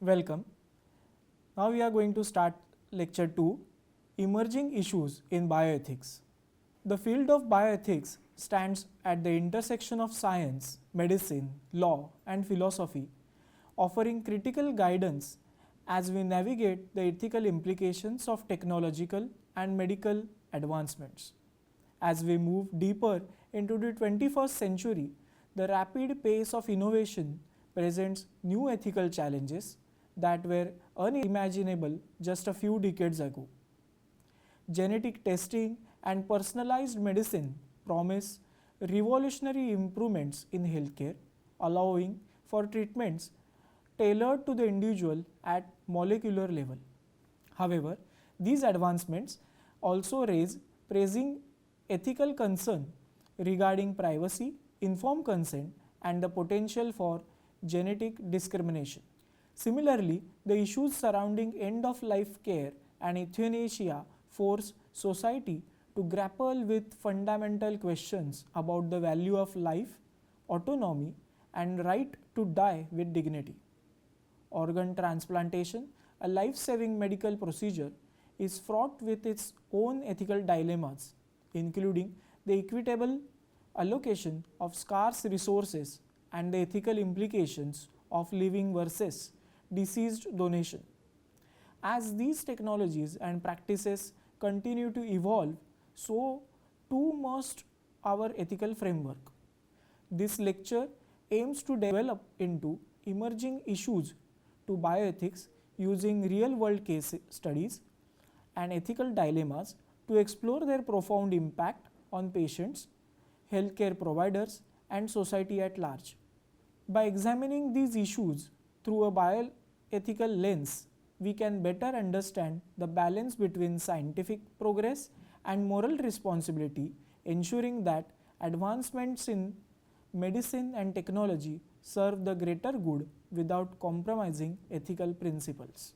Welcome. Now we are going to start lecture 2, Emerging Issues in Bioethics. The field of bioethics stands at the intersection of science, medicine, law and philosophy, offering critical guidance as we navigate the ethical implications of technological and medical advancements. As we move deeper into the 21st century, the rapid pace of innovation presents new ethical challenges that were unimaginable just a few decades ago. Genetic testing and personalized medicine promise revolutionary improvements in healthcare, allowing for treatments tailored to the individual at molecular level. However, these advancements also raise pressing ethical concern regarding privacy, informed consent, and the potential for genetic discrimination. Similarly, the issues surrounding end-of-life care and euthanasia force society to grapple with fundamental questions about the value of life, autonomy, and right to die with dignity. Organ transplantation, a life-saving medical procedure, is fraught with its own ethical dilemmas, including the equitable allocation of scarce resources and the ethical implications of living versus deceased donation. As these technologies and practices continue to evolve, so too must our ethical framework. This lecture aims to develop into emerging issues to bioethics using real-world case studies and ethical dilemmas to explore their profound impact on patients, healthcare providers, and society at large. By examining these issues through a bioethical lens, we can better understand the balance between scientific progress and moral responsibility, ensuring that advancements in medicine and technology serve the greater good without compromising ethical principles.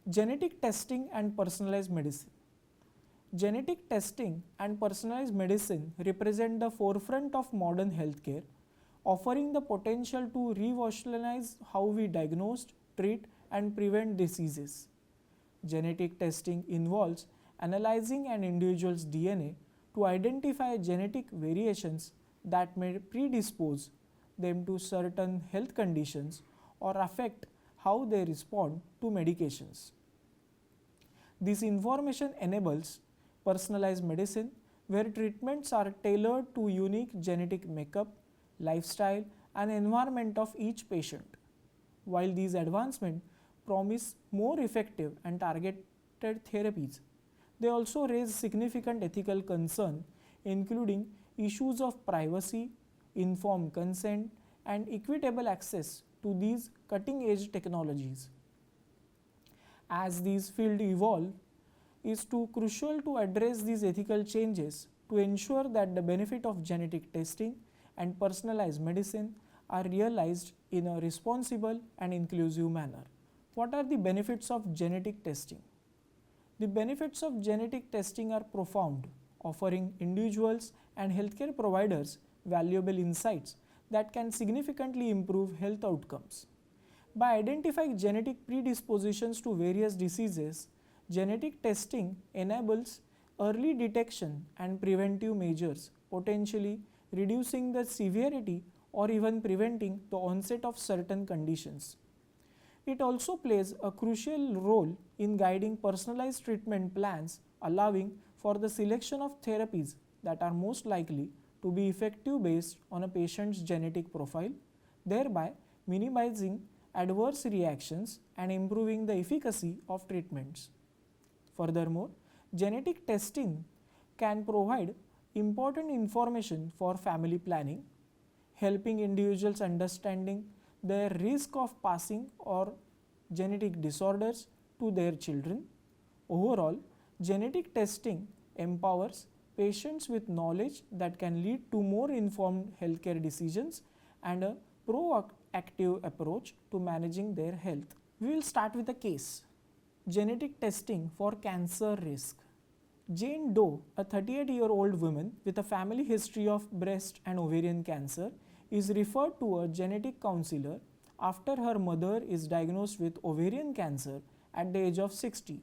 Genetic testing and personalized medicine. Genetic testing and personalized medicine represent the forefront of modern healthcare, offering the potential to revolutionize how we diagnose, treat, and prevent diseases. Genetic testing involves analyzing an individual's DNA to identify genetic variations that may predispose them to certain health conditions or affect how they respond to medications. This information enables personalized medicine, where treatments are tailored to unique genetic makeup, lifestyle, and environment of each patient. While these advancements promise more effective and targeted therapies, they also raise significant ethical concerns, including issues of privacy, informed consent, and equitable access to these cutting-edge technologies. As these fields evolve, it is crucial to address these ethical changes to ensure that the benefit of genetic testing and personalized medicine are realized in a responsible and inclusive manner. What are the benefits of genetic testing? The benefits of genetic testing are profound, offering individuals and healthcare providers valuable insights that can significantly improve health outcomes. By identifying genetic predispositions to various diseases, genetic testing enables early detection and preventive measures, potentially reducing the severity or even preventing the onset of certain conditions. It also plays a crucial role in guiding personalized treatment plans, allowing for the selection of therapies that are most likely to be effective based on a patient's genetic profile, thereby minimizing adverse reactions and improving the efficacy of treatments. Furthermore, genetic testing can provide important information for family planning, helping individuals understanding their risk of passing or genetic disorders to their children. Overall, genetic testing empowers patients with knowledge that can lead to more informed healthcare decisions and a proactive approach to managing their health. We will start with a case. Genetic testing for cancer risk. Jane Doe, a 38-year-old woman with a family history of breast and ovarian cancer, is referred to a genetic counselor after her mother is diagnosed with ovarian cancer at the age of 60.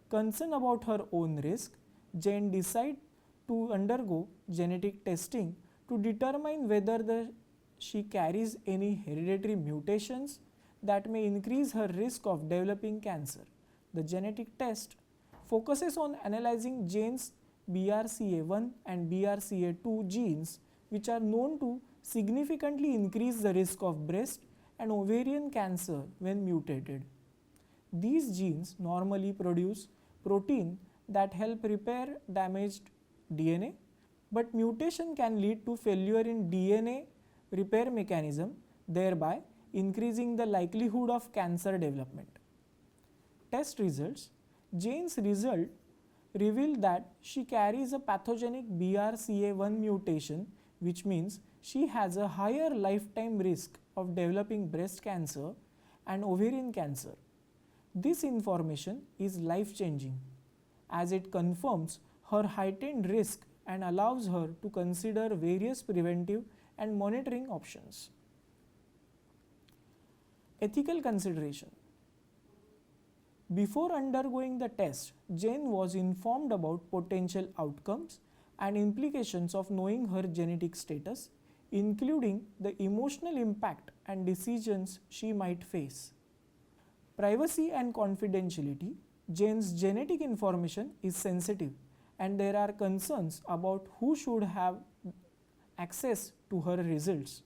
Concerned about her own risk, Jane decides to undergo genetic testing to determine whether she carries any hereditary mutations that may increase her risk of developing cancer. The genetic test focuses on analyzing Jane's BRCA1 and BRCA2 genes, which are known to significantly increase the risk of breast and ovarian cancer when mutated. These genes normally produce protein that help repair damaged DNA, but mutation can lead to failure in DNA repair mechanism, thereby increasing the likelihood of cancer development. Test results. Jane's result revealed that she carries a pathogenic BRCA1 mutation, which means she has a higher lifetime risk of developing breast cancer and ovarian cancer. This information is life-changing as it confirms her heightened risk and allows her to consider various preventive and monitoring options. Ethical consideration. Before undergoing the test, Jane was informed about potential outcomes and implications of knowing her genetic status, including the emotional impact and decisions she might face. Privacy and confidentiality. Jane's genetic information is sensitive and there are concerns about who should have access to her results.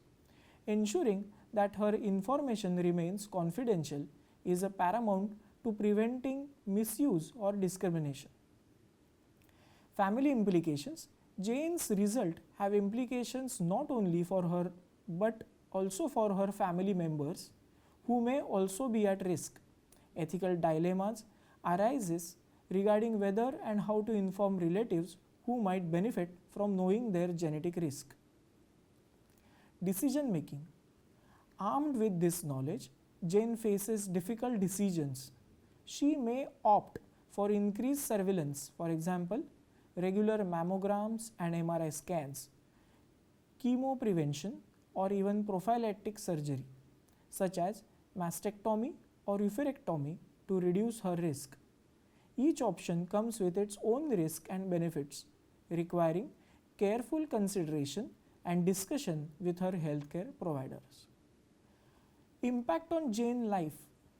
Ensuring that her information remains confidential is a paramount to preventing misuse or discrimination. Family implications. Jane's result have implications not only for her but also for her family members who may also be at risk. Ethical dilemmas arises regarding whether and how to inform relatives who might benefit from knowing their genetic risk. Decision making. Armed with this knowledge, Jane faces difficult decisions. She may opt for increased surveillance, for example, regular mammograms and MRI scans, chemo prevention, or even prophylactic surgery, such as mastectomy or oophorectomy to reduce her risk. Each option comes with its own risk and benefits, requiring careful consideration and discussion with her healthcare providers. Impact on Jane's life.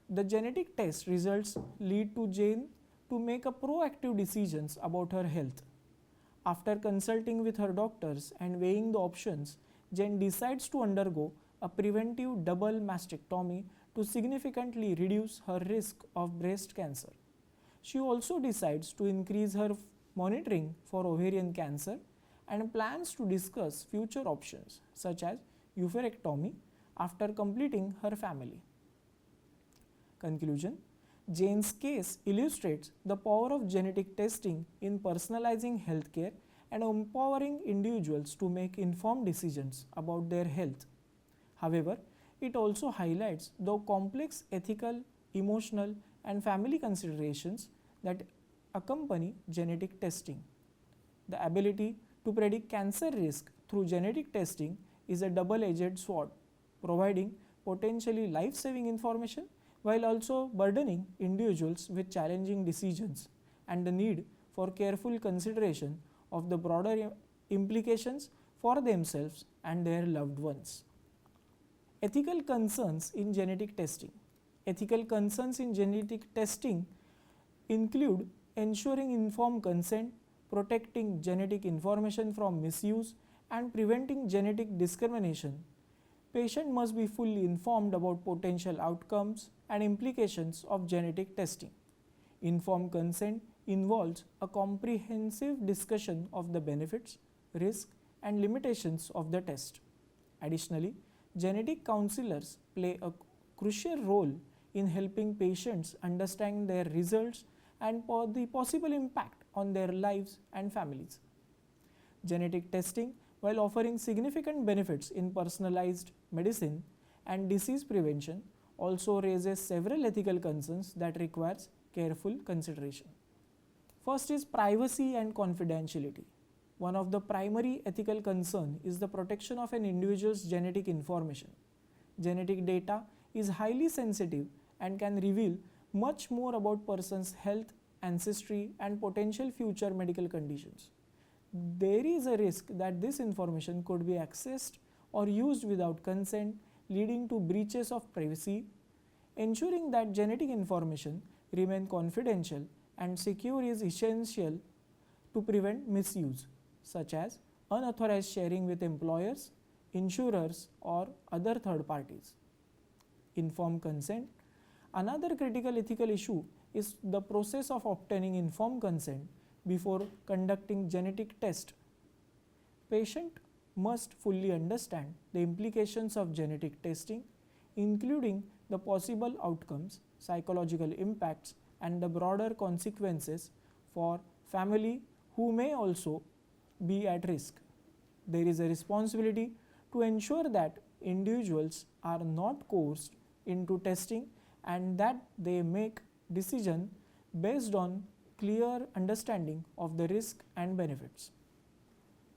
The genetic test results lead to Jane to make a proactive decisions about her health. After consulting with her doctors and weighing the options, Jane decides to undergo a preventive double mastectomy to significantly reduce her risk of breast cancer. She also decides to increase her monitoring for ovarian cancer and plans to discuss future options such as oophorectomy after completing her family. Conclusion. Jane's case illustrates the power of genetic testing in personalizing healthcare and empowering individuals to make informed decisions about their health. However, it also highlights the complex ethical, emotional, and family considerations that accompany genetic testing. The ability to predict cancer risk through genetic testing is a double-edged sword, providing potentially life-saving information while also burdening individuals with challenging decisions and the need for careful consideration of the broader implications for themselves and their loved ones. Ethical concerns in genetic testing. Ethical concerns in genetic testing include ensuring informed consent, protecting genetic information from misuse, and preventing genetic discrimination. Patient must be fully informed about potential outcomes and implications of genetic testing. Informed consent involves a comprehensive discussion of the benefits, risks, and limitations of the test. Additionally, genetic counselors play a crucial role in helping patients understand their results and the possible impact on their lives and families. Genetic testing, while offering significant benefits in personalized medicine and disease prevention, also raises several ethical concerns that requires careful consideration. First is privacy and confidentiality. One of the primary ethical concerns is the protection of an individual's genetic information. Genetic data is highly sensitive and can reveal much more about person's health, ancestry, and potential future medical conditions. There is a risk that this information could be accessed or used without consent, leading to breaches of privacy. Ensuring that genetic information remain confidential and secure is essential to prevent misuse, such as unauthorized sharing with employers, insurers, or other third parties. Informed consent. Another critical ethical issue is the process of obtaining informed consent before conducting genetic test. Patient must fully understand the implications of genetic testing, including the possible outcomes, psychological impacts, and the broader consequences for family who may also be at risk. There is a responsibility to ensure that individuals are not coerced into testing and that they make decisions based on clear understanding of the risk and benefits.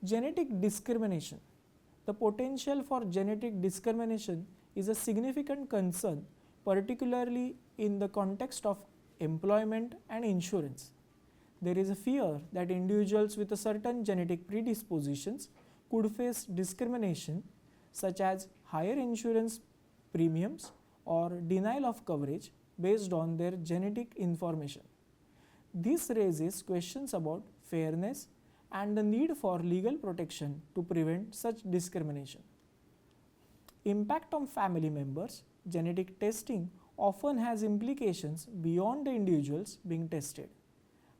Genetic discrimination. The potential for genetic discrimination is a significant concern, particularly in the context of employment and insurance. There is a fear that individuals with a certain genetic predispositions could face discrimination, such as higher insurance premiums or denial of coverage based on their genetic information. This raises questions about fairness and the need for legal protection to prevent such discrimination. Impact on family members. Genetic testing often has implications beyond the individuals being tested,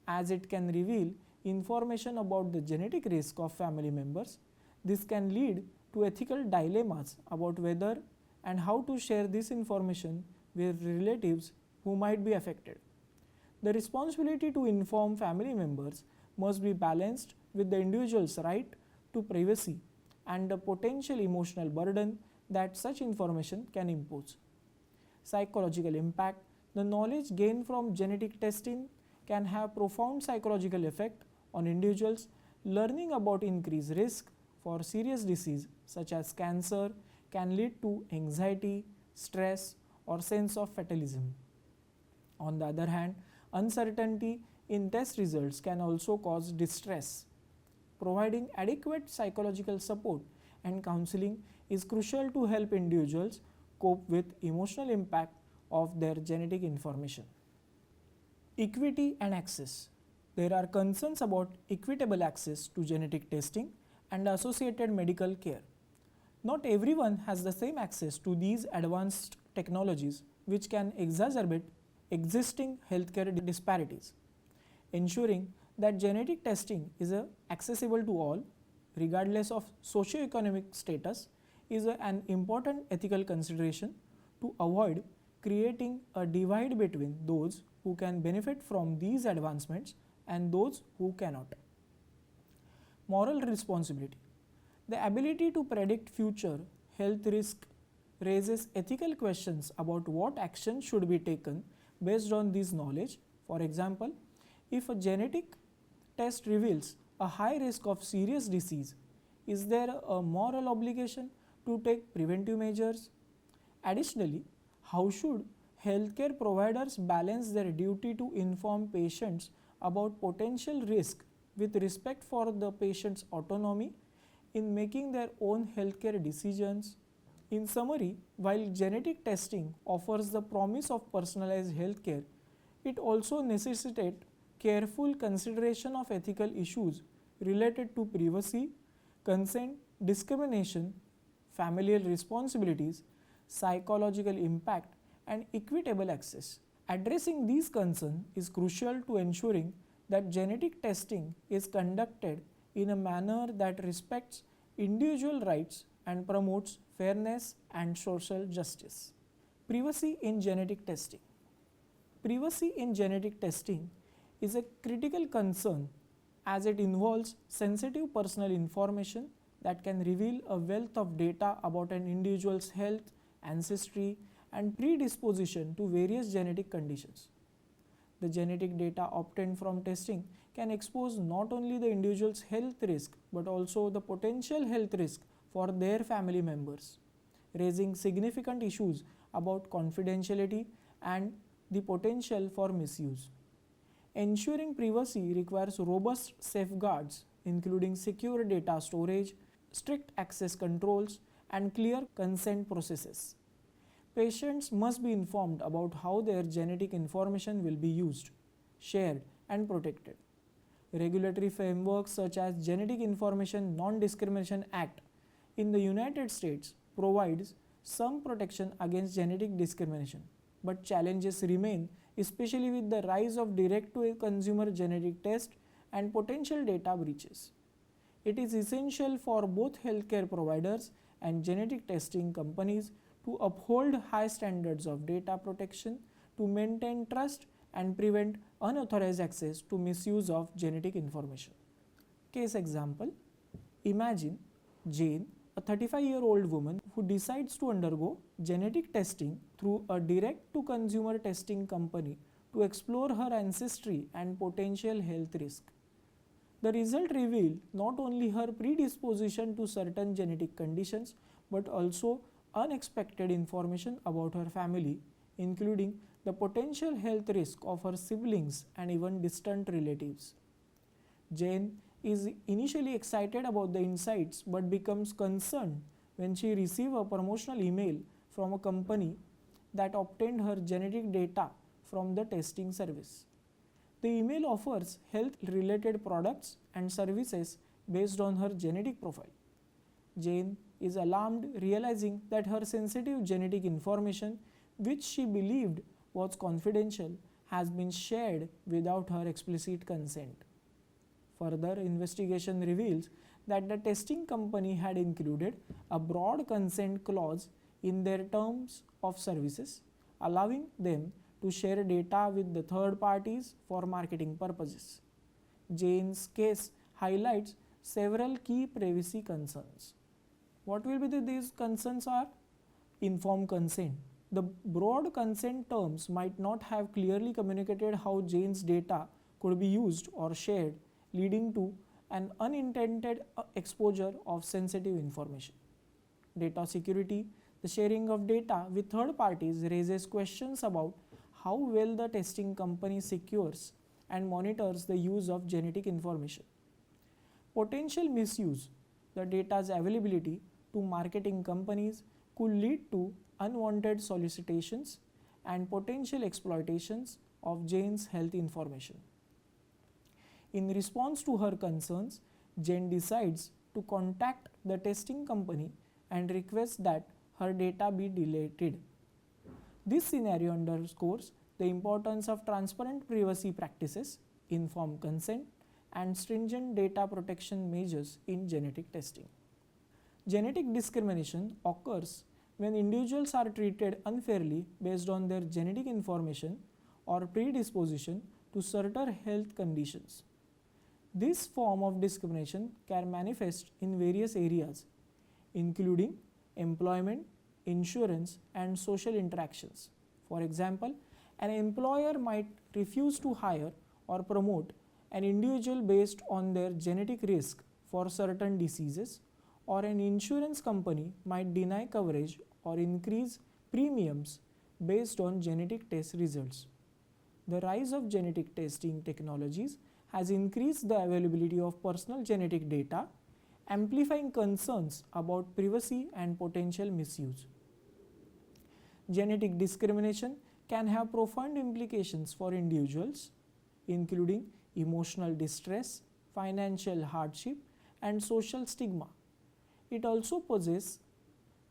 as it can reveal information about the genetic risk of family members. This can lead to ethical dilemmas about whether and how to share this information with relatives who might be affected. The responsibility to inform family members must be balanced with the individual's right to privacy and the potential emotional burden that such information can impose. Psychological impact. The knowledge gained from genetic testing can have profound psychological effect on individuals. Learning about increased risk for serious disease such as cancer can lead to anxiety, stress, or sense of fatalism. On the other hand, uncertainty in test results can also cause distress. Providing adequate psychological support and counseling is crucial to help individuals cope with emotional impact of their genetic information. Equity and access. There are concerns about equitable access to genetic testing and associated medical care. Not everyone has the same access to these advanced technologies, which can exacerbate existing healthcare disparities. Ensuring that genetic testing is accessible to all, regardless of socioeconomic status, is an important ethical consideration to avoid creating a divide between those who can benefit from these advancements and those who cannot. Moral responsibility. The ability to predict future health risk raises ethical questions about what action should be taken based on this knowledge. For example, if a genetic test reveals a high risk of serious disease, is there a moral obligation to take preventive measures? Additionally, how should healthcare providers balance their duty to inform patients about potential risk with respect for the patient's autonomy in making their own healthcare decisions? In summary, while genetic testing offers the promise of personalized healthcare, it also necessitates careful consideration of ethical issues related to privacy, consent, discrimination, familial responsibilities, psychological impact, and equitable access. Addressing these concerns is crucial to ensuring that genetic testing is conducted in a manner that respects individual rights and promotes fairness and social justice. Privacy in genetic testing. Privacy in genetic testing is a critical concern as it involves sensitive personal information that can reveal a wealth of data about an individual's health, ancestry, and predisposition to various genetic conditions. The genetic data obtained from testing can expose not only the individual's health risk but also the potential health risk for their family members. raising significant issues about confidentiality and the potential for misuse. Ensuring privacy requires robust safeguards, including secure data storage, strict access controls, and clear consent processes. Patients must be informed about how their genetic information will be used, shared, and protected. Regulatory frameworks such as Genetic Information Non-Discrimination Act in the United States provides some protection against genetic discrimination, but challenges remain, especially with the rise of direct-to-consumer genetic tests and potential data breaches. It is essential for both healthcare providers and genetic testing companies to uphold high standards of data protection to maintain trust and prevent unauthorized access to misuse of genetic information. Case example: imagine Jane, a 35-year-old woman who decides to undergo genetic testing through a direct-to-consumer testing company to explore her ancestry and potential health risk. The result revealed not only her predisposition to certain genetic conditions but also unexpected information about her family, including the potential health risk of her siblings and even distant relatives. Jane is initially excited about the insights but becomes concerned when she receives a promotional email from a company that obtained her genetic data from the testing service. The email offers health-related products and services based on her genetic profile. Jane is alarmed, realizing that her sensitive genetic information, which she believed was confidential, has been shared without her explicit consent. Further investigation reveals that the testing company had included a broad consent clause in their terms of services, allowing them to share data with the third parties for marketing purposes. Jane's case highlights several key privacy concerns. What will be these concerns are? Informed consent. The broad consent terms might not have clearly communicated how Jane's data could be used or shared, leading to an unintended exposure of sensitive information. Data security. The sharing of data with third parties raises questions about how well the testing company secures and monitors the use of genetic information. Potential misuse. The data's availability to marketing companies could lead to unwanted solicitations and potential exploitations of Jane's health information. In response to her concerns, Jane decides to contact the testing company and request that her data be deleted. This scenario underscores the importance of transparent privacy practices, informed consent, and stringent data protection measures in genetic testing. Genetic discrimination occurs when individuals are treated unfairly based on their genetic information or predisposition to certain health conditions. This form of discrimination can manifest in various areas, including employment, insurance, and social interactions. For example, an employer might refuse to hire or promote an individual based on their genetic risk for certain diseases, or an insurance company might deny coverage or increase premiums based on genetic test results. The rise of genetic testing technologies has increased the availability of personal genetic data, amplifying concerns about privacy and potential misuse. Genetic discrimination can have profound implications for individuals, including emotional distress, financial hardship, and social stigma. It also poses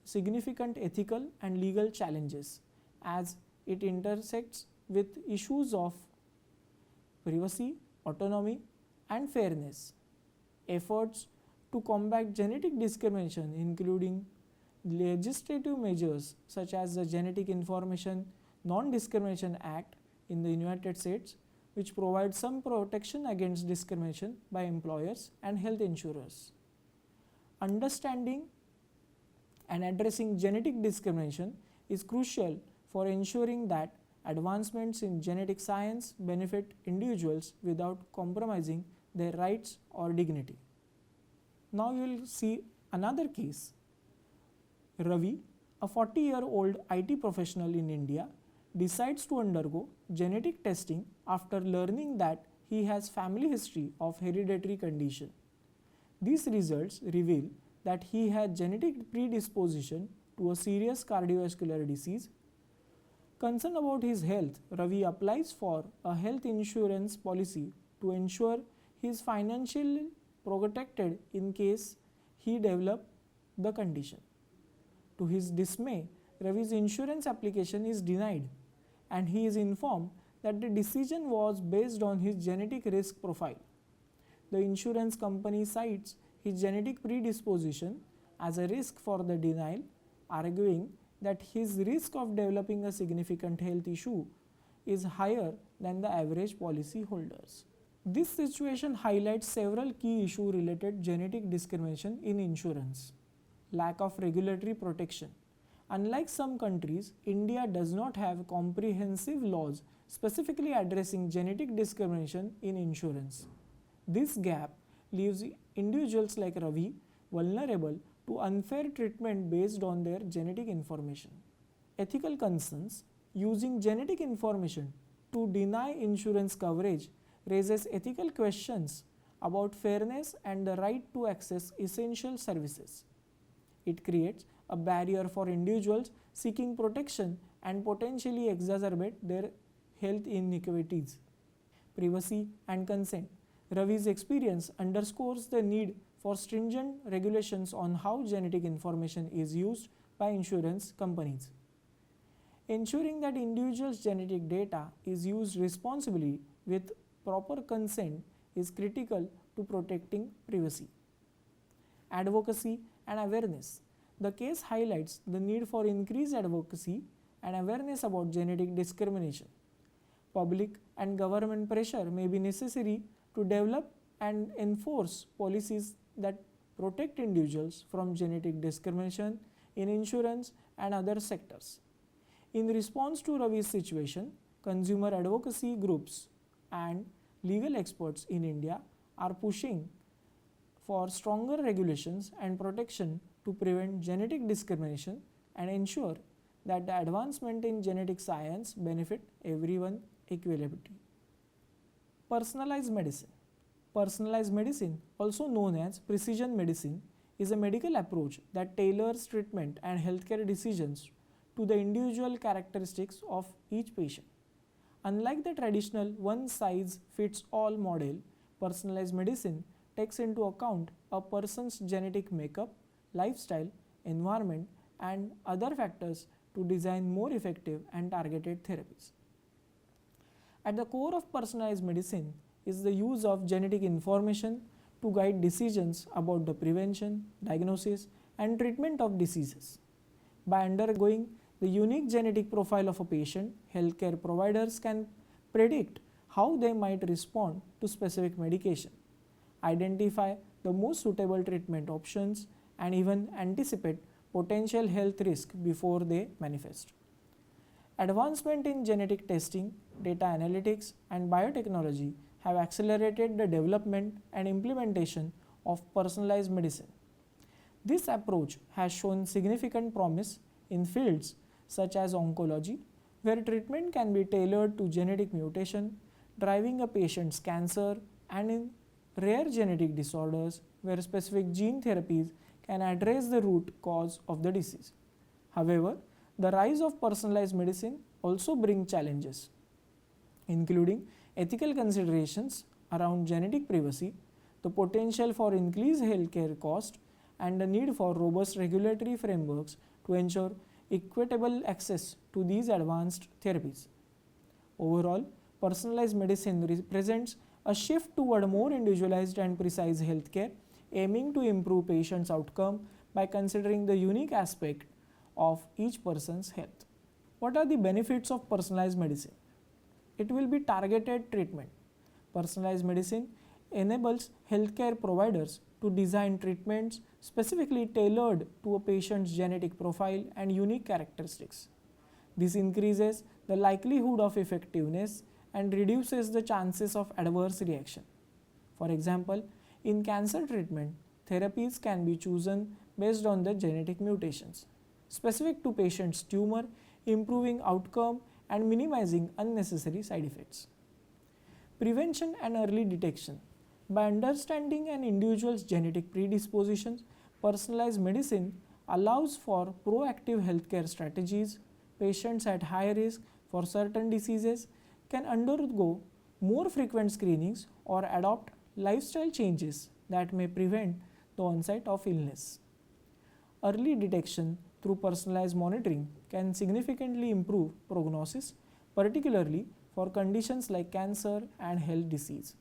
significant ethical and legal challenges as it intersects with issues of privacy, autonomy, and fairness. Efforts to combat genetic discrimination, including legislative measures such as the Genetic Information Non-Discrimination Act in the United States, which provides some protection against discrimination by employers and health insurers. Understanding and addressing genetic discrimination is crucial for ensuring that advancements in genetic science benefit individuals without compromising their rights or dignity. Now you will see another case. Ravi, A 40-year-old IT professional in India decides to undergo genetic testing after learning that he has family history of hereditary condition. These results reveal that he had genetic predisposition to a serious cardiovascular disease. Concerned about his health, Ravi applies for a health insurance policy to ensure he is financially protected in case he develops the condition. To his dismay, Ravi's insurance application is denied and he is informed that the decision was based on his genetic risk profile. The insurance company cites his genetic predisposition as a risk for the denial, arguing that his risk of developing a significant health issue is higher than the average policy holders. This situation highlights several key issues related genetic discrimination in insurance. Lack of regulatory protection. Unlike some countries, India does not have comprehensive laws specifically addressing genetic discrimination in insurance. This gap leaves individuals like Ravi vulnerable to unfair treatment based on their genetic information. Ethical concerns. Using genetic information to deny insurance coverage raises ethical questions about fairness and the right to access essential services. It creates a barrier for individuals seeking protection and potentially exacerbate their health inequities. Privacy and consent. Ravi's experience underscores the need for stringent regulations on how genetic information is used by insurance companies. Ensuring that individuals' genetic data is used responsibly with proper consent is critical to protecting privacy. Advocacy and awareness. The case highlights the need for increased advocacy and awareness about genetic discrimination. Public and government pressure may be necessary to develop and enforce policies that protect individuals from genetic discrimination in insurance and other sectors. In response to Ravi's situation, consumer advocacy groups and legal experts in India are pushing for stronger regulations and protection to prevent genetic discrimination and ensure that the advancement in genetic science benefit everyone equally. Personalized medicine. Personalized medicine, also known as precision medicine, is a medical approach that tailors treatment and healthcare decisions to the individual characteristics of each patient. Unlike the traditional one-size-fits-all model, personalized medicine takes into account a person's genetic makeup, lifestyle, environment, and other factors to design more effective and targeted therapies. At the core of personalized medicine is the use of genetic information to guide decisions about the prevention, diagnosis, and treatment of diseases. By undergoing the unique genetic profile of a patient, healthcare providers can predict how they might respond to specific medication, identify the most suitable treatment options, and even anticipate potential health risks before they manifest. Advancement in genetic testing, data analytics, and biotechnology have accelerated the development and implementation of personalized medicine. This approach has shown significant promise in fields such as oncology, where treatment can be tailored to genetic mutation, driving a patient's cancer, and in rare genetic disorders, where specific gene therapies can address the root cause of the disease. However, the rise of personalized medicine also brings challenges, including ethical considerations around genetic privacy, the potential for increased healthcare costs, and the need for robust regulatory frameworks to ensure equitable access to these advanced therapies. Overall, personalized medicine represents a shift toward more individualized and precise healthcare, aiming to improve patients' outcome by considering the unique aspect of each person's health. What are the benefits of personalized medicine? It will be targeted treatment. Personalized medicine enables healthcare providers to design treatments specifically tailored to a patient's genetic profile and unique characteristics. This increases the likelihood of effectiveness and reduces the chances of adverse reaction. For example, in cancer treatment, therapies can be chosen based on the genetic mutations, specific to patient's tumor, improving outcome and minimizing unnecessary side effects. Prevention and early detection. By understanding an individual's genetic predispositions, personalized medicine allows for proactive healthcare strategies. Patients at high risk for certain diseases can undergo more frequent screenings or adopt lifestyle changes that may prevent the onset of illness. Early detection through personalized monitoring can significantly improve prognosis, particularly for conditions like cancer and heart disease.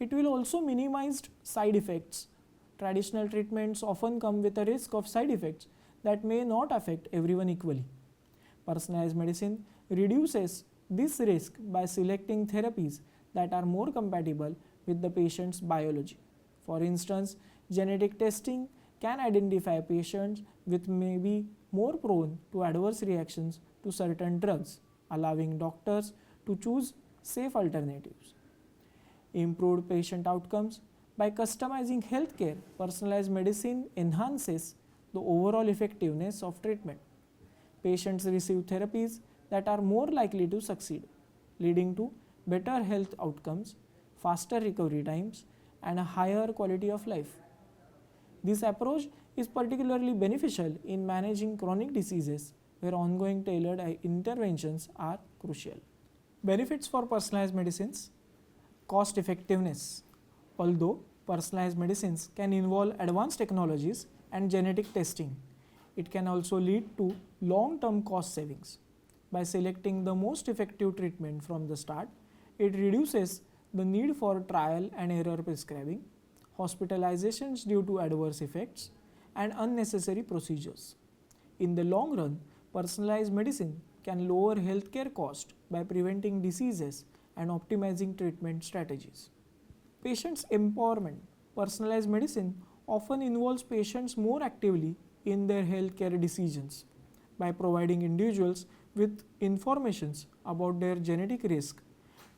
It will also minimize side effects. Traditional treatments often come with a risk of side effects that may not affect everyone equally. Personalized medicine reduces this risk by selecting therapies that are more compatible with the patient's biology. For instance, genetic testing can identify patients with maybe more prone to adverse reactions to certain drugs, allowing doctors to choose safe alternatives. Improved patient outcomes. By customizing healthcare, personalized medicine enhances the overall effectiveness of treatment. Patients receive therapies that are more likely to succeed, leading to better health outcomes, faster recovery times, and a higher quality of life. This approach is particularly beneficial in managing chronic diseases where ongoing tailored interventions are crucial. Benefits for personalized medicines. Cost effectiveness. Although personalized medicines can involve advanced technologies and genetic testing, it can also lead to long-term cost savings. By selecting the most effective treatment from the start, it reduces the need for trial and error prescribing, hospitalizations due to adverse effects, and unnecessary procedures. In the long run, personalized medicine can lower healthcare costs by preventing diseases and optimizing treatment strategies. Patients' empowerment. Personalized medicine often involves patients more actively in their healthcare decisions. By providing individuals with informations about their genetic risk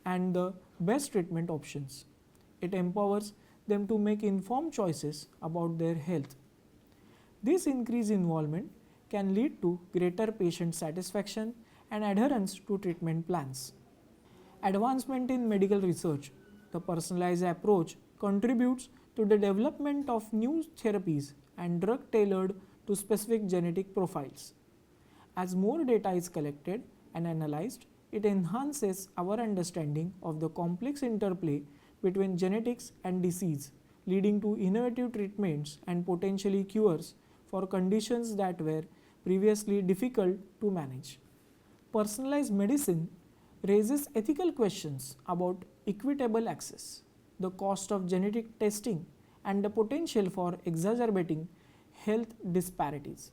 and the best treatment options, it empowers them to make informed choices about their health. This increased involvement can lead to greater patient satisfaction and adherence to treatment plans. Advancement in medical research. The personalized approach contributes to the development of new therapies and drugs tailored to specific genetic profiles. As more data is collected and analyzed, it enhances our understanding of the complex interplay between genetics and disease, leading to innovative treatments and potentially cures for conditions that were previously difficult to manage. Personalized medicine raises ethical questions about equitable access, the cost of genetic testing, and the potential for exacerbating health disparities.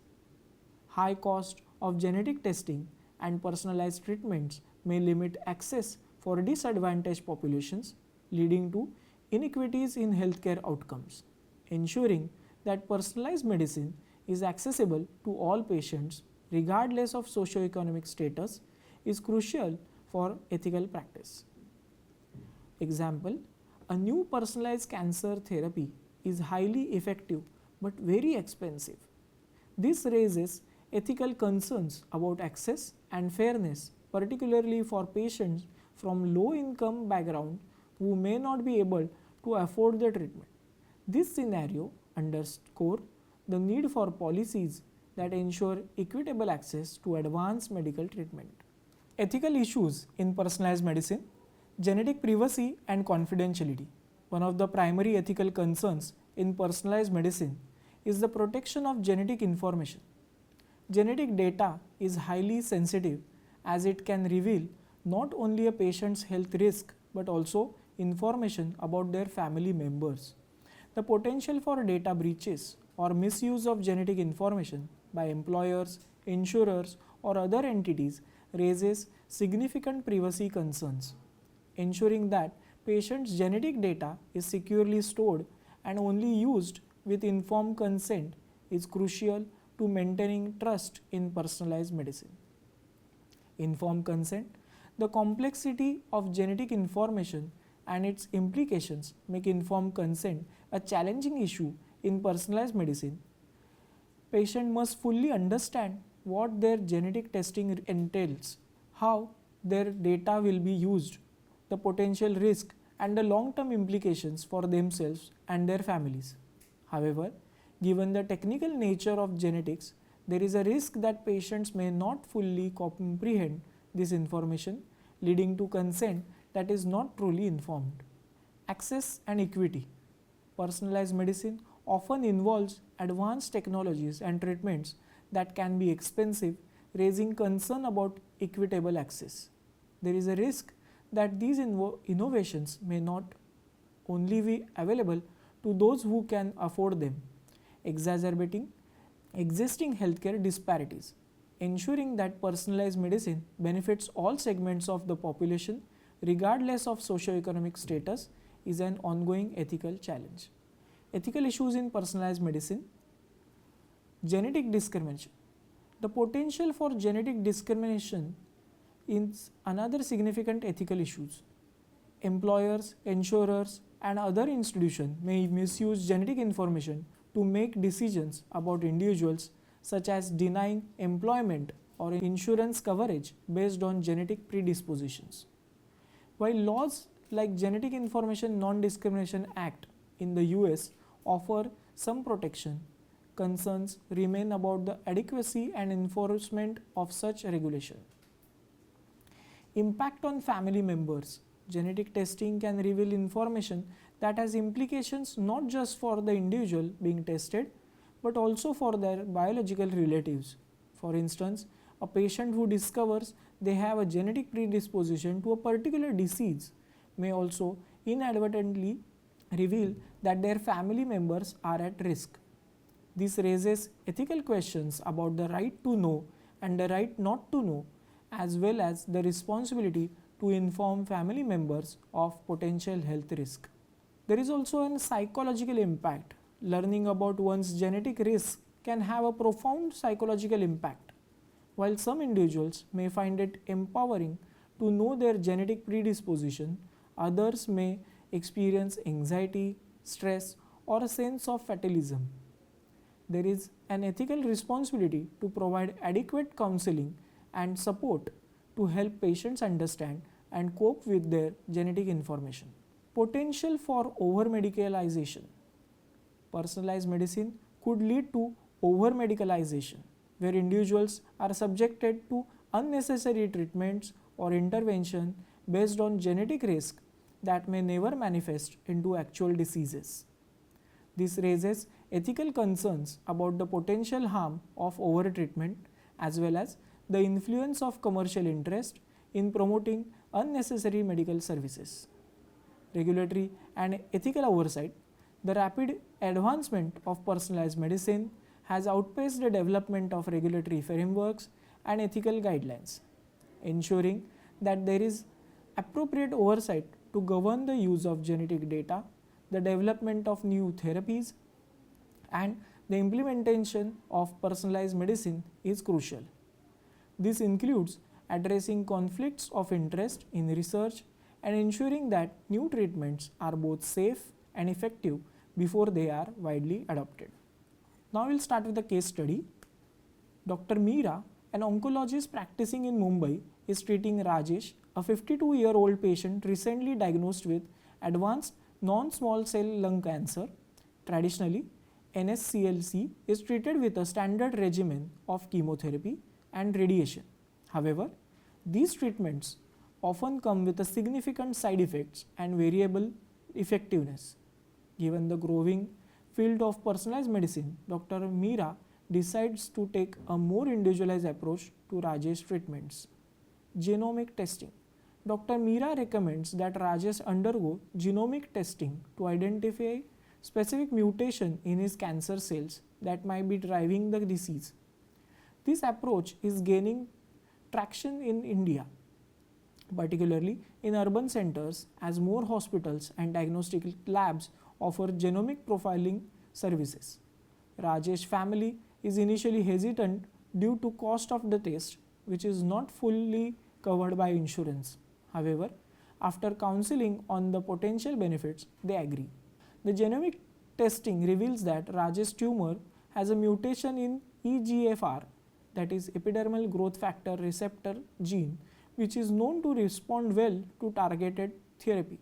High cost of genetic testing and personalized treatments may limit access for disadvantaged populations, leading to inequities in healthcare outcomes. Ensuring that personalized medicine is accessible to all patients regardless of socioeconomic status is crucial for ethical practice. Example, a new personalized cancer therapy is highly effective but very expensive. This raises ethical concerns about access and fairness, particularly for patients from low-income background who may not be able to afford the treatment. This scenario underscores the need for policies that ensure equitable access to advanced medical treatment. Ethical issues in personalized medicine. Genetic privacy and confidentiality. One of the primary ethical concerns in personalized medicine is the protection of genetic information. Genetic data is highly sensitive as it can reveal not only a patient's health risk but also information about their family members. The potential for data breaches or misuse of genetic information by employers, insurers, or other entities raises significant privacy concerns. Ensuring that patients' genetic data is securely stored and only used with informed consent is crucial to maintaining trust in personalized medicine. Informed consent. The complexity of genetic information and its implications make informed consent a challenging issue in personalized medicine. Patient must fully understand what their genetic testing entails, how their data will be used, the potential risk and the long-term implications for themselves and their families. However, given the technical nature of genetics, there is a risk that patients may not fully comprehend this information, leading to consent that is not truly informed. Access and equity. Personalized medicine often involves advanced technologies and treatments that can be expensive, raising concern about equitable access. There is a risk that these innovations may not only be available to those who can afford them, exacerbating existing healthcare disparities. Ensuring that personalized medicine benefits all segments of the population regardless of socioeconomic status is an ongoing ethical challenge. Ethical issues in personalized medicine. Genetic discrimination. The potential for genetic discrimination is another significant ethical issues. Employers, insurers, and other institutions may misuse genetic information to make decisions about individuals, such as denying employment or insurance coverage based on genetic predispositions. While laws like Genetic Information Non-Discrimination Act in the US offer some protection, concerns remain about the adequacy and enforcement of such regulation. Impact on family members. Genetic testing can reveal information that has implications not just for the individual being tested, but also for their biological relatives. For instance, a patient who discovers they have a genetic predisposition to a particular disease may also inadvertently reveal that their family members are at risk. This raises ethical questions about the right to know and the right not to know, as well as the responsibility to inform family members of potential health risk. There is also a psychological impact. Learning about one's genetic risk can have a profound psychological impact. While some individuals may find it empowering to know their genetic predisposition, others may experience anxiety, stress, or a sense of fatalism. There is an ethical responsibility to provide adequate counseling and support to help patients understand and cope with their genetic information. Potential for over-medicalization. Personalized medicine could lead to over-medicalization, where individuals are subjected to unnecessary treatments or intervention based on genetic risk that may never manifest into actual diseases. This raises ethical concerns about the potential harm of overtreatment as well as the influence of commercial interest in promoting unnecessary medical services. Regulatory and ethical oversight. The rapid advancement of personalized medicine has outpaced the development of regulatory frameworks and ethical guidelines, ensuring that there is appropriate oversight to govern the use of genetic data, the development of new therapies, and the implementation of personalized medicine is crucial. This includes addressing conflicts of interest in research and ensuring that new treatments are both safe and effective before they are widely adopted. Now we'll start with a case study. Dr. Meera, an oncologist practicing in Mumbai, is treating Rajesh, a 52-year-old patient recently diagnosed with advanced non-small cell lung cancer. Traditionally, NSCLC is treated with a standard regimen of chemotherapy and radiation. However, these treatments often come with a significant side effects and variable effectiveness. Given the growing field of personalized medicine, Dr. Meera decides to take a more individualized approach to Rajesh treatments. Genomic testing. Dr. Meera recommends that Rajesh undergo genomic testing to identify specific mutation in his cancer cells that might be driving the disease. This approach is gaining traction in India, particularly in urban centers, as more hospitals and diagnostic labs offer genomic profiling services. Rajesh family is initially hesitant due to cost of the test, which is not fully covered by insurance. However, after counseling on the potential benefits, they agree. The genomic testing reveals that Rajesh's tumor has a mutation in EGFR, that is epidermal growth factor receptor gene, which is known to respond well to targeted therapy.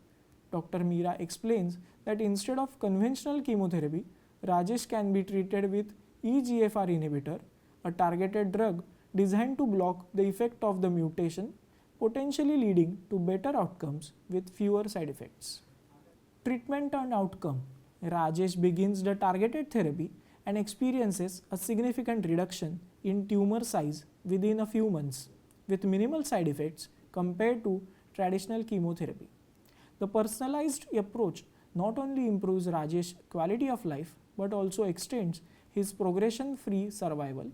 Dr. Meera explains that instead of conventional chemotherapy, Rajesh can be treated with EGFR inhibitor, a targeted drug designed to block the effect of the mutation, potentially leading to better outcomes with fewer side effects. Treatment and outcome. Rajesh begins the targeted therapy and experiences a significant reduction in tumor size within a few months, with minimal side effects compared to traditional chemotherapy. The personalized approach not only improves Rajesh's quality of life but also extends his progression-free survival,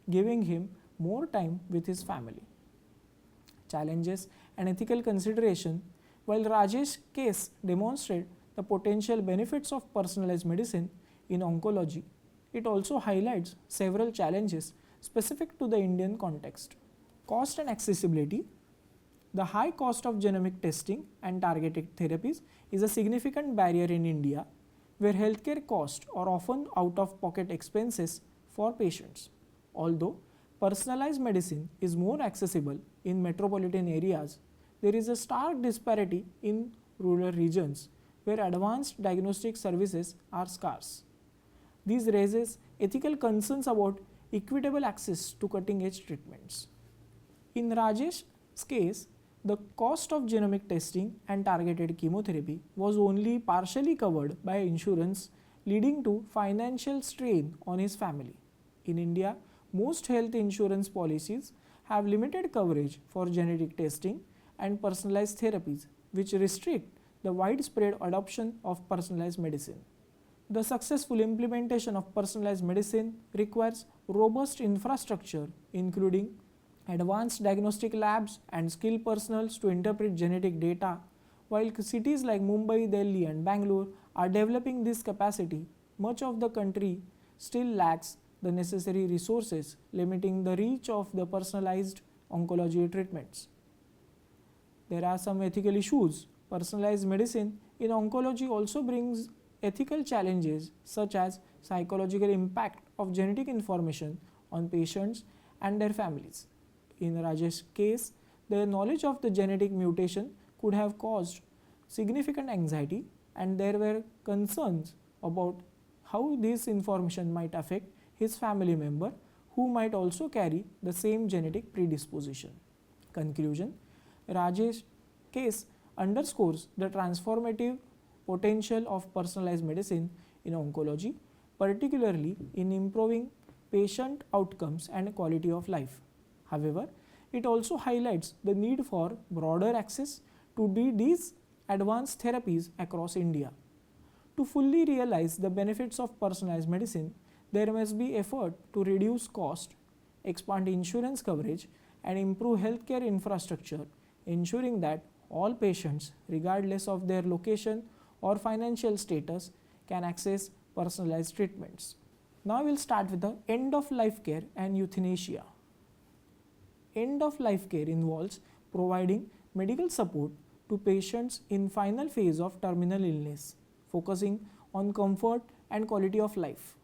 giving him more time with his family. Challenges and ethical consideration. While Rajesh's case demonstrates the potential benefits of personalized medicine in oncology, it also highlights several challenges specific to the Indian context. Cost and accessibility. The high cost of genomic testing and targeted therapies is a significant barrier in India, where healthcare costs are often out-of-pocket expenses for patients. Although personalized medicine is more accessible in metropolitan areas, there is a stark disparity in rural regions where advanced diagnostic services are scarce. This raises ethical concerns about equitable access to cutting-edge treatments. In Rajesh's case, the cost of genomic testing and targeted chemotherapy was only partially covered by insurance, leading to financial strain on his family. In India, most health insurance policies have limited coverage for genetic testing and personalized therapies, which restrict the widespread adoption of personalized medicine. The successful implementation of personalized medicine requires robust infrastructure, including advanced diagnostic labs and skilled personnel to interpret genetic data. While cities like Mumbai, Delhi, and Bangalore are developing this capacity, much of the country still lacks the necessary resources, limiting the reach of the personalized oncology treatments. There are some ethical issues. Personalized medicine in oncology also brings ethical challenges such as psychological impact of genetic information on patients and their families. In Rajesh's case, the knowledge of the genetic mutation could have caused significant anxiety, and there were concerns about how this information might affect his family member who might also carry the same genetic predisposition. Conclusion. Rajesh's case underscores the transformative potential of personalized medicine in oncology, particularly in improving patient outcomes and quality of life. However, it also highlights the need for broader access to these advanced therapies across India. To fully realize the benefits of personalized medicine, there must be effort to reduce cost, expand insurance coverage, and improve healthcare infrastructure, ensuring that all patients, regardless of their location or financial status, can access personalized treatments. Now we will start with the end-of-life care and euthanasia. End-of-life care involves providing medical support to patients in final phase of terminal illness, focusing on comfort and quality of life.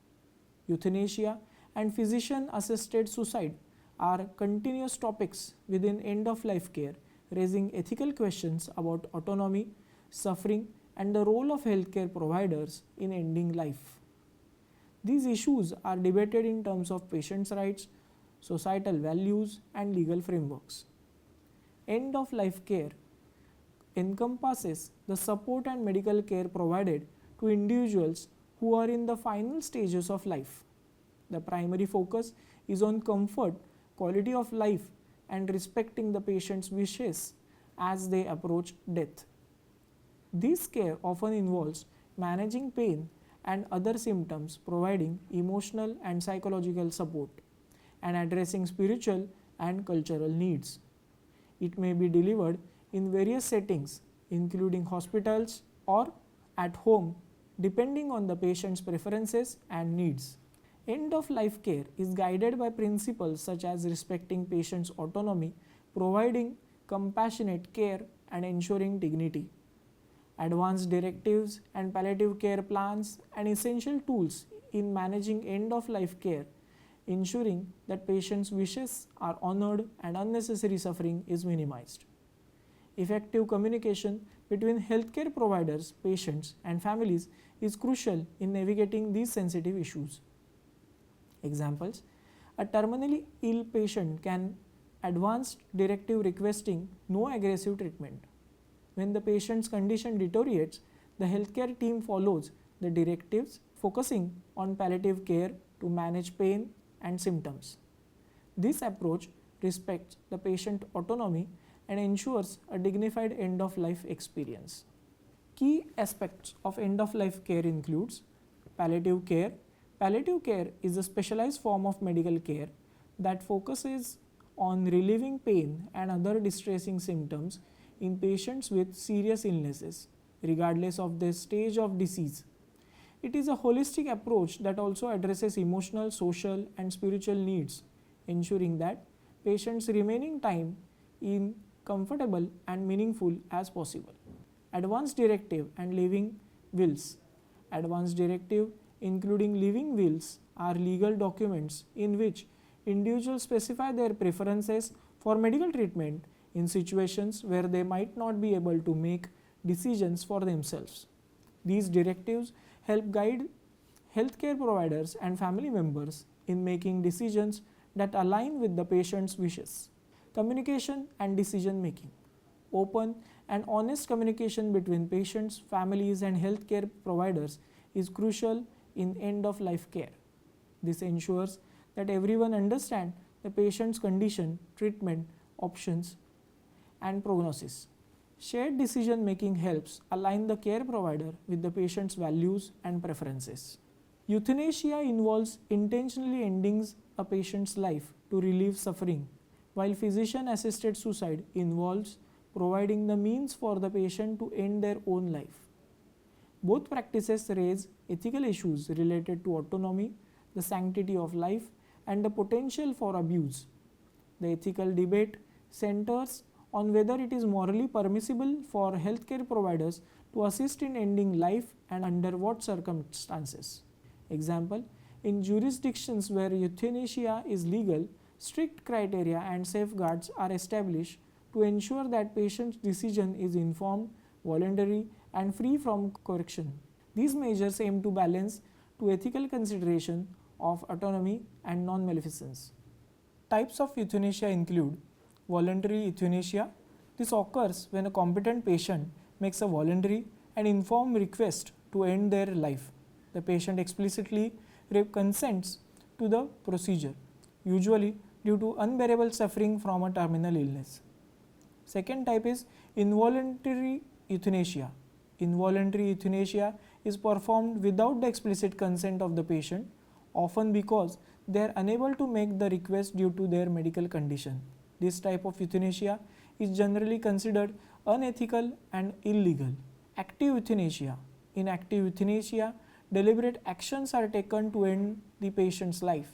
Euthanasia and physician-assisted suicide are continuous topics within end-of-life care, raising ethical questions about autonomy, suffering, and the role of healthcare providers in ending life. These issues are debated in terms of patients' rights, societal values, and legal frameworks. End-of-life care encompasses the support and medical care provided to individuals who are in the final stages of life. The primary focus is on comfort, quality of life, and respecting the patient's wishes as they approach death. This care often involves managing pain and other symptoms, providing emotional and psychological support, and addressing spiritual and cultural needs. It may be delivered in various settings, including hospitals or at home, depending on the patient's preferences and needs. End-of-life care is guided by principles such as respecting patients' autonomy, providing compassionate care, and ensuring dignity. Advanced directives and palliative care plans and essential tools in managing end-of-life care ensuring that patients' wishes are honored and unnecessary suffering is minimized. Effective communication between healthcare providers, patients, and families is crucial in navigating these sensitive issues. Examples: a terminally ill patient can advance directive requesting no aggressive treatment. When the patient's condition deteriorates, the healthcare team follows the directives, focusing on palliative care to manage pain and symptoms. This approach respects the patient autonomy and ensures a dignified end-of-life experience. Key aspects of end-of-life care includes palliative care. Palliative care is a specialized form of medical care that focuses on relieving pain and other distressing symptoms in patients with serious illnesses, regardless of their stage of disease. It is a holistic approach that also addresses emotional, social, and spiritual needs, ensuring that patients' remaining time in comfortable and meaningful as possible. Advance directive and living wills. Advance directive, including living wills, are legal documents in which individuals specify their preferences for medical treatment in situations where they might not be able to make decisions for themselves. These directives help guide healthcare providers and family members in making decisions that align with the patient's wishes. Communication and decision making. Open and honest communication between patients, families, and healthcare providers is crucial in end-of-life care. This ensures that everyone understands the patient's condition, treatment options, and prognosis. Shared decision making helps align the care provider with the patient's values and preferences. Euthanasia involves intentionally ending a patient's life to relieve suffering, while physician-assisted suicide involves providing the means for the patient to end their own life. Both practices raise ethical issues related to autonomy, the sanctity of life, and the potential for abuse. The ethical debate centers on whether it is morally permissible for healthcare providers to assist in ending life and under what circumstances. Example: in jurisdictions where euthanasia is legal, strict criteria and safeguards are established to ensure that patient's decision is informed, voluntary, and free from coercion. These measures aim to balance to ethical consideration of autonomy and non-maleficence. Types of euthanasia include voluntary euthanasia. This occurs when a competent patient makes a voluntary and informed request to end their life. The patient explicitly consents to the procedure, usually due to unbearable suffering from a terminal illness. Second type is involuntary euthanasia. Involuntary euthanasia is performed without the explicit consent of the patient, often because they are unable to make the request due to their medical condition. This type of euthanasia is generally considered unethical and illegal. Active euthanasia. In active euthanasia, deliberate actions are taken to end the patient's life,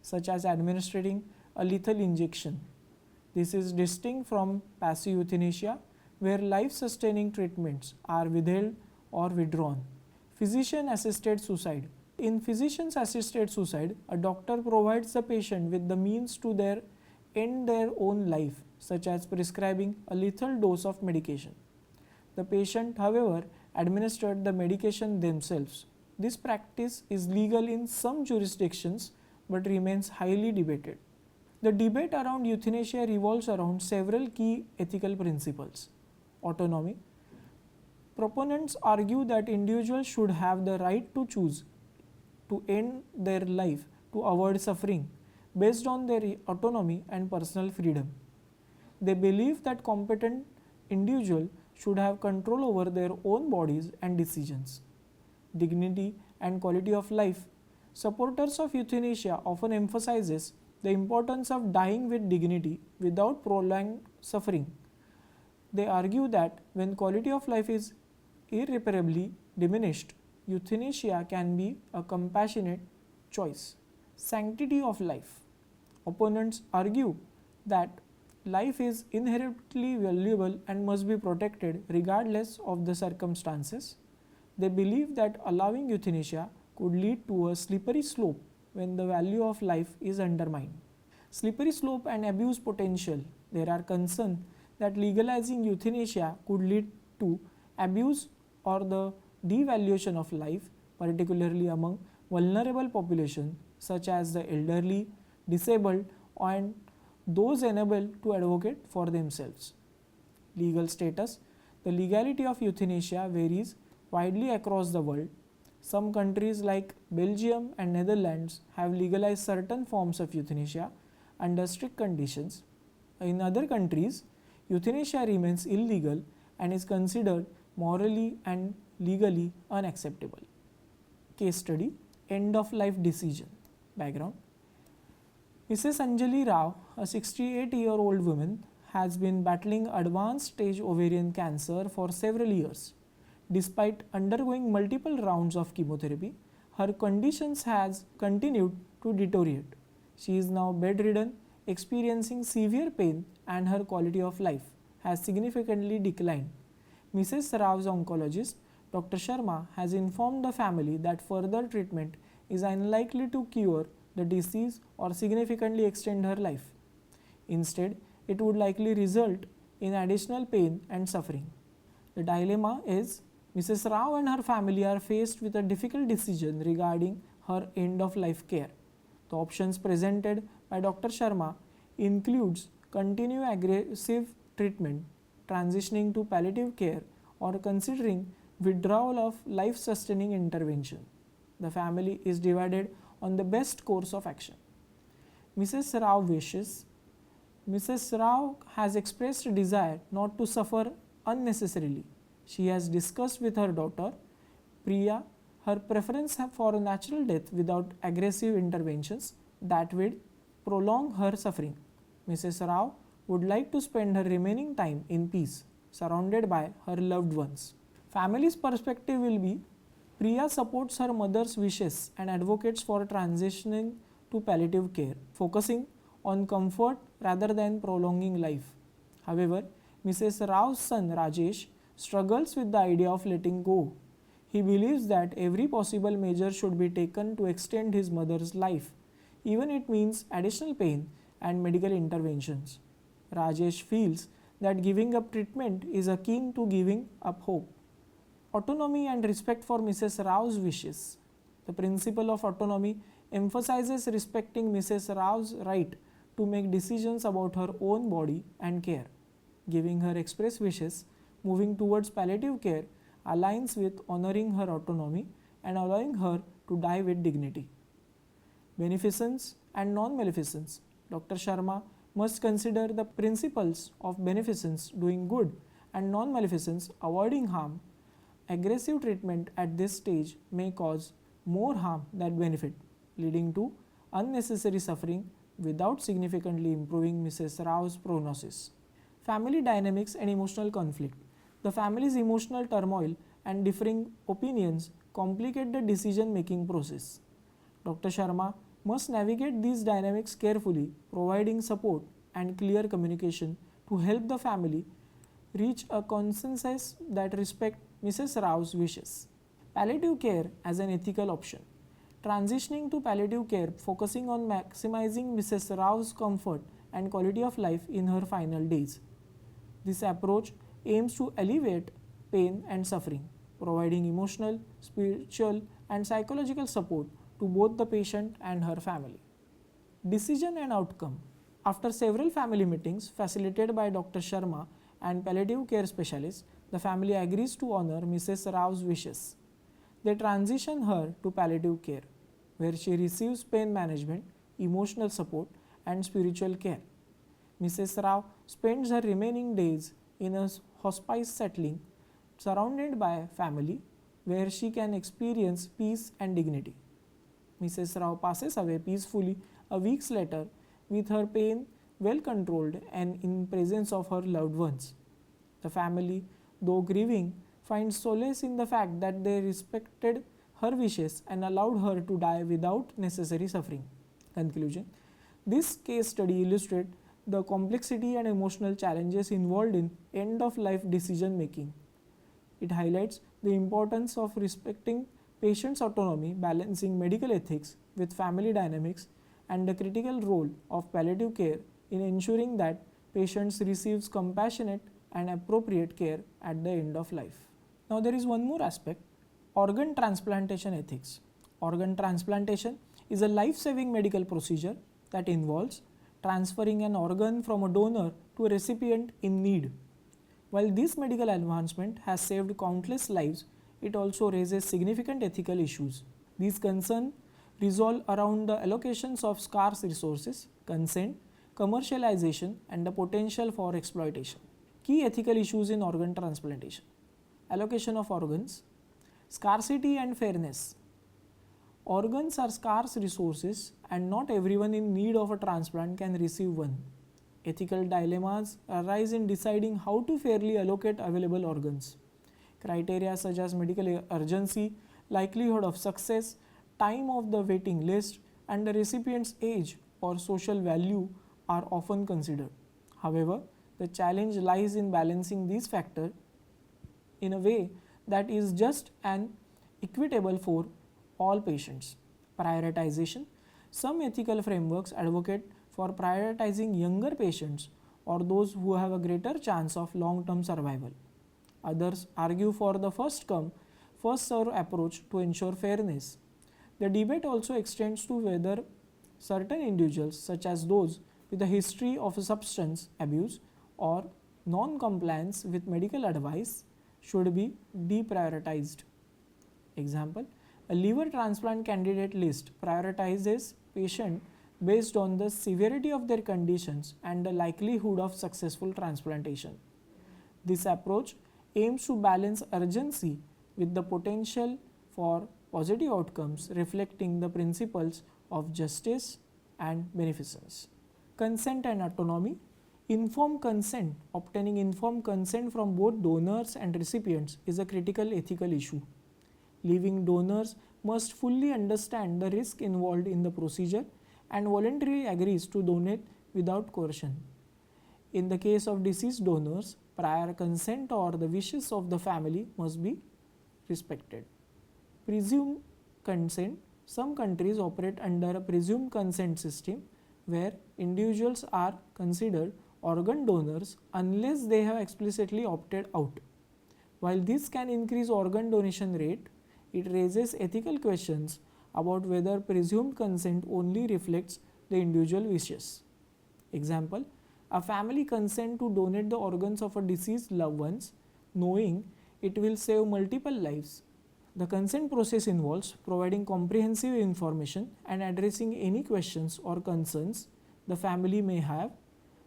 such as administering a lethal injection. This is distinct from passive euthanasia, where life-sustaining treatments are withheld or withdrawn. Physician-assisted suicide. In physician-assisted suicide, a doctor provides the patient with the means to end their own life, such as prescribing a lethal dose of medication. The patient, however, administered the medication themselves. This practice is legal in some jurisdictions but remains highly debated. The debate around euthanasia revolves around several key ethical principles. Autonomy. Proponents argue that individuals should have the right to choose to end their life to avoid suffering based on their autonomy and personal freedom. They believe that competent individuals should have control over their own bodies and decisions. Dignity and quality of life. Supporters of euthanasia often emphasizes the importance of dying with dignity without prolonged suffering. They argue that when quality of life is irreparably diminished, euthanasia can be a compassionate choice. Sanctity of life. Opponents argue that life is inherently valuable and must be protected regardless of the circumstances. They believe that allowing euthanasia could lead to a slippery slope when the value of life is undermined. Slippery slope and abuse potential. There are concerns that legalizing euthanasia could lead to abuse or the devaluation of life, particularly among vulnerable populations such as the elderly, disabled, and those unable to advocate for themselves. Legal status. The legality of euthanasia varies widely across the world. Some countries like Belgium and Netherlands have legalized certain forms of euthanasia under strict conditions. In other countries, euthanasia remains illegal and is considered morally and legally unacceptable. Case study: End of life decision. Background: Mrs. Anjali Rao, a 68-year-old woman, has been battling advanced stage ovarian cancer for several years. Despite undergoing multiple rounds of chemotherapy, her conditions has continued to deteriorate. She is now bedridden, experiencing severe pain, and her quality of life has significantly declined. Mrs. Rao's oncologist, Dr. Sharma, has informed the family that further treatment is unlikely to cure the disease or significantly extend her life. Instead, it would likely result in additional pain and suffering. The dilemma is Mrs. Rao and her family are faced with a difficult decision regarding her end of life care. The options presented by Dr. Sharma includes continue aggressive treatment, transitioning to palliative care, or considering withdrawal of life-sustaining intervention. The family is divided on the best course of action. Mrs. Rao wishes. Mrs. Rao has expressed a desire not to suffer unnecessarily. She has discussed with her daughter, Priya, her preference for a natural death without aggressive interventions that would prolong her suffering. Mrs. Rao would like to spend her remaining time in peace, surrounded by her loved ones. Family's perspective will be Priya supports her mother's wishes and advocates for transitioning to palliative care, focusing on comfort rather than prolonging life. However, Mrs. Rao's son Rajesh struggles with the idea of letting go. He believes that every possible measure should be taken to extend his mother's life, even if it means additional pain and medical interventions. Rajesh feels that giving up treatment is akin to giving up hope. Autonomy and respect for Mrs. Rao's wishes. The principle of autonomy emphasizes respecting Mrs. Rao's right to make decisions about her own body and care. Giving her express wishes, moving towards palliative care, aligns with honoring her autonomy and allowing her to die with dignity. Beneficence and non-maleficence. Dr. Sharma must consider the principles of beneficence, doing good, and non-maleficence, avoiding harm. Aggressive treatment at this stage may cause more harm than benefit, leading to unnecessary suffering without significantly improving Mrs. Rao's prognosis. Family dynamics and emotional conflict. The family's emotional turmoil and differing opinions complicate the decision-making process. Dr. Sharma must navigate these dynamics carefully, providing support and clear communication to help the family reach a consensus that respects Mrs. Rao's wishes. Palliative care as an ethical option. Transitioning to palliative care focusing on maximizing Mrs. Rao's comfort and quality of life in her final days. This approach aims to alleviate pain and suffering, providing emotional, spiritual, and psychological support to both the patient and her family. Decision and outcome. After several family meetings facilitated by Dr. Sharma and palliative care specialists, the family agrees to honor Mrs. Rao's wishes. They transition her to palliative care, where she receives pain management, emotional support, and spiritual care. Mrs. Rao spends her remaining days in a hospice setting surrounded by family, where she can experience peace and dignity. Mrs. Rao passes away peacefully a week later with her pain well controlled and in presence of her loved ones. The family, though grieving, finds solace in the fact that they respected her wishes and allowed her to die without necessary suffering. Conclusion. This case study illustrates the complexity and emotional challenges involved in end-of-life decision making. It highlights the importance of respecting patient's autonomy, balancing medical ethics with family dynamics, and the critical role of palliative care in ensuring that patients receives compassionate and appropriate care at the end of life. Now there is one more aspect, organ transplantation ethics. Organ transplantation is a life-saving medical procedure that involves transferring an organ from a donor to a recipient in need. While this medical advancement has saved countless lives, it also raises significant ethical issues. These concerns revolve around the allocations of scarce resources, consent, commercialization, and the potential for exploitation. Key ethical issues in organ transplantation: allocation of organs, scarcity and fairness. Organs are scarce resources and not everyone in need of a transplant can receive one. Ethical dilemmas arise in deciding how to fairly allocate available organs. Criteria such as medical urgency, likelihood of success, time of the waiting list, and the recipient's age or social value are often considered. However, the challenge lies in balancing these factors in a way that is just and equitable for all patients. Prioritization. Some ethical frameworks advocate for prioritizing younger patients or those who have a greater chance of long-term survival. Others argue for the first come, first serve approach to ensure fairness. The debate also extends to whether certain individuals, such as those with a history of substance abuse or non-compliance with medical advice, should be deprioritized. Example, a liver transplant candidate list prioritizes patients based on the severity of their conditions and the likelihood of successful transplantation. This approach aims to balance urgency with the potential for positive outcomes, reflecting the principles of justice and beneficence. Consent and autonomy. Informed consent. Obtaining informed consent from both donors and recipients is a critical ethical issue. Living donors must fully understand the risk involved in the procedure and voluntarily agrees to donate without coercion. In the case of deceased donors, prior consent or the wishes of the family must be respected. Presumed consent. Some countries operate under a presumed consent system where individuals are considered organ donors unless they have explicitly opted out. While this can increase organ donation rate, it raises ethical questions about whether presumed consent only reflects the individual wishes. Example, a family consent to donate the organs of a deceased loved ones, knowing it will save multiple lives. The consent process involves providing comprehensive information and addressing any questions or concerns the family may have,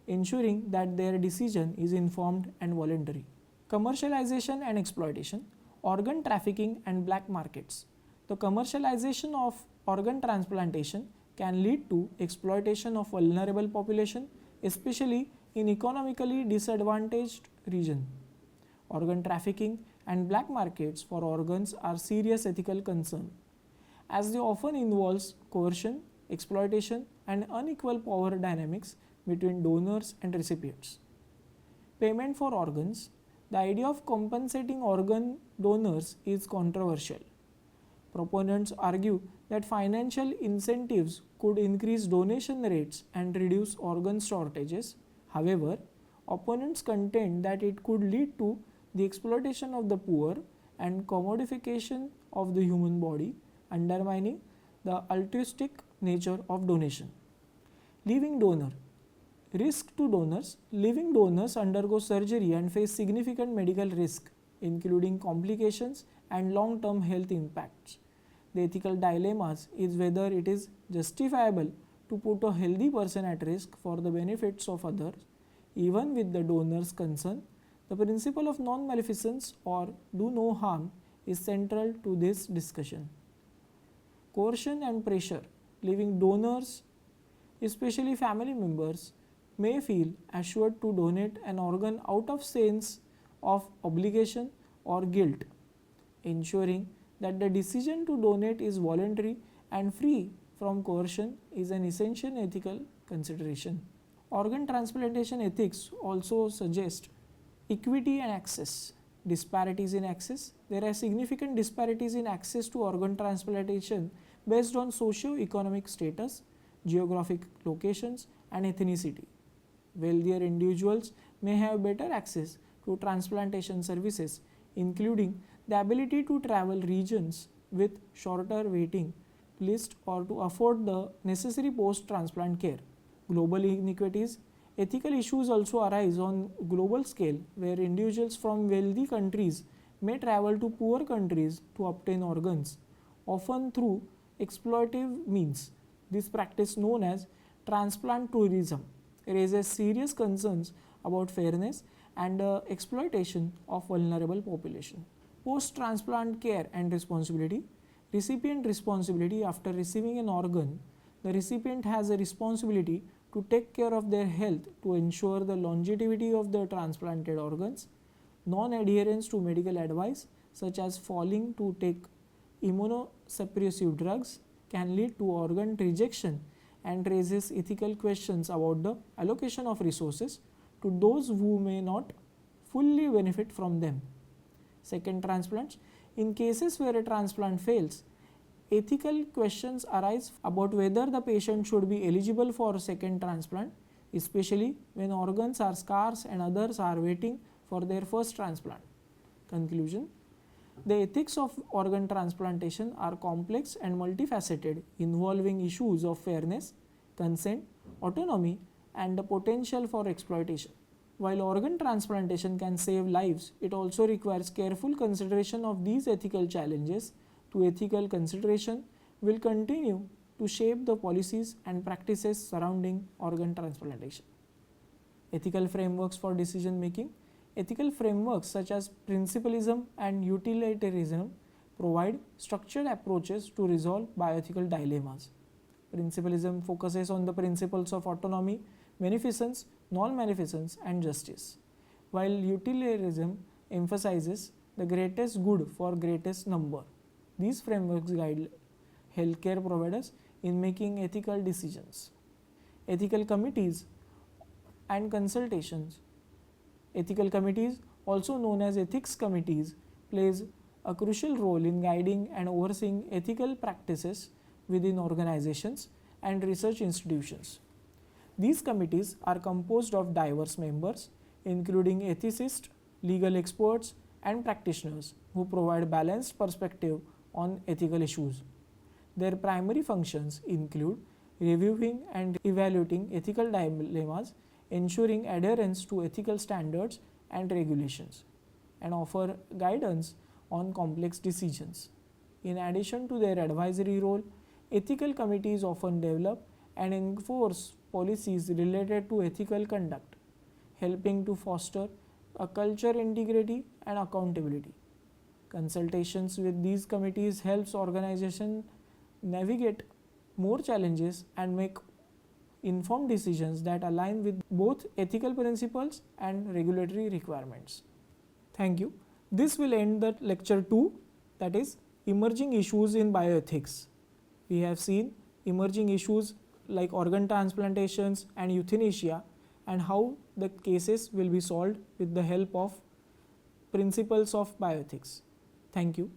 ensuring that their decision is informed and voluntary. Commercialization and exploitation, organ trafficking and black markets. The commercialization of organ transplantation can lead to exploitation of vulnerable population, especially in economically disadvantaged regions. Organ trafficking and black markets for organs are serious ethical concerns, as they often involves coercion, exploitation, and unequal power dynamics between donors and recipients. Payment for organs. The idea of compensating organ donors is controversial. Proponents argue that financial incentives could increase donation rates and reduce organ shortages. However, opponents contend that it could lead to the exploitation of the poor and commodification of the human body, undermining the altruistic nature of donation. Living donor. Risk to donors. Living donors undergo surgery and face significant medical risk, including complications and long-term health impacts. The ethical dilemmas is whether it is justifiable to put a healthy person at risk for the benefits of others, even with the donor's consent. The principle of non-maleficence or do no harm is central to this discussion. Coercion and pressure. Living donors, especially family members, may feel assured to donate an organ out of sense of obligation or guilt, ensuring that the decision to donate is voluntary and free from coercion is an essential ethical consideration. Organ transplantation ethics also suggest equity and access. disparities in access. There are significant disparities in access to organ transplantation based on socio-economic status, geographic locations, and ethnicity. Wealthier individuals may have better access to transplantation services, including the ability to travel regions with shorter waiting list or to afford the necessary post-transplant care. Global inequities. Ethical issues also arise on global scale, where individuals from wealthy countries may travel to poor countries to obtain organs, often through exploitative means. This practice, known as transplant tourism, raises serious concerns about fairness and exploitation of vulnerable population. Post-transplant care and responsibility. Recipient responsibility. After receiving an organ, the recipient has a responsibility to take care of their health to ensure the longevity of the transplanted organs. Non-adherence to medical advice, such as failing to take immunosuppressive drugs, can lead to organ rejection and raises ethical questions about the allocation of resources to those who may not fully benefit from them. Second transplants. In cases where a transplant fails, ethical questions arise about whether the patient should be eligible for a second transplant, especially when organs are scarce and others are waiting for their first transplant. Conclusion. The ethics of organ transplantation are complex and multifaceted, involving issues of fairness, consent, autonomy, and the potential for exploitation. While organ transplantation can save lives, it also requires careful consideration of these ethical challenges. To ethical consideration will continue to shape the policies and practices surrounding organ transplantation. Ethical frameworks for decision making. Ethical frameworks such as principalism and utilitarianism provide structured approaches to resolve bioethical dilemmas. Principalism focuses on the principles of autonomy, beneficence, non-beneficence, and justice, while utilitarianism emphasizes the greatest good for greatest number. These frameworks guide healthcare providers in making ethical decisions. Ethical committees and consultations. Ethical committees, also known as ethics committees, plays a crucial role in guiding and overseeing ethical practices within organizations and research institutions. These committees are composed of diverse members, including ethicists, legal experts, and practitioners who provide balanced perspective on ethical issues. Their primary functions include reviewing and evaluating ethical dilemmas, ensuring adherence to ethical standards and regulations, and offer guidance on complex decisions. In addition to their advisory role, ethical committees often develop and enforce policies related to ethical conduct, helping to foster a culture integrity and accountability. Consultations with these committees helps organizations navigate more challenges and make informed decisions that align with both ethical principles and regulatory requirements. Thank you. This will end the lecture 2, that is emerging issues in bioethics. We have seen emerging issues like organ transplantations and euthanasia and how the cases will be solved with the help of principles of bioethics. Thank you.